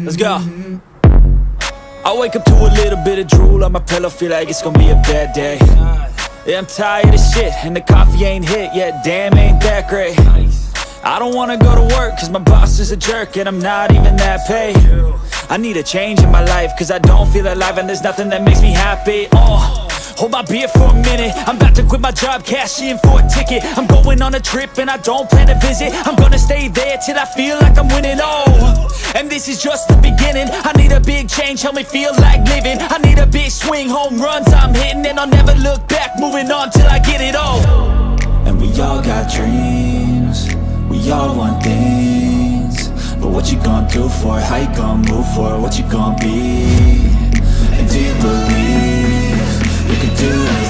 Let's go. I wake up to a little bit of drool on my pillow, feel like it's gonna be a bad day. Yeah, I'm tired of shit, and the coffee ain't hit yet, damn, ain't that great. I don't wanna go to work, cause my boss is a jerk, and I'm not even that paid. I need a change in my life, cause I don't feel alive, and there's nothing that makes me happy. Hold my beer for a minute, I'm about to quit my job, cash in for a ticket. I'm going on a trip and I don't plan to visit. I'm gonna stay there till I feel like I'm winning, and this is just the beginning. I need a big change, help me feel like living. I need a big swing, home runs I'm hitting, and I'll never look back, moving on till I get it all. And we all got dreams, we all want things, but what you gonna do for it? How you gonna move for it? What you gonna be? And do you believe you can do anything?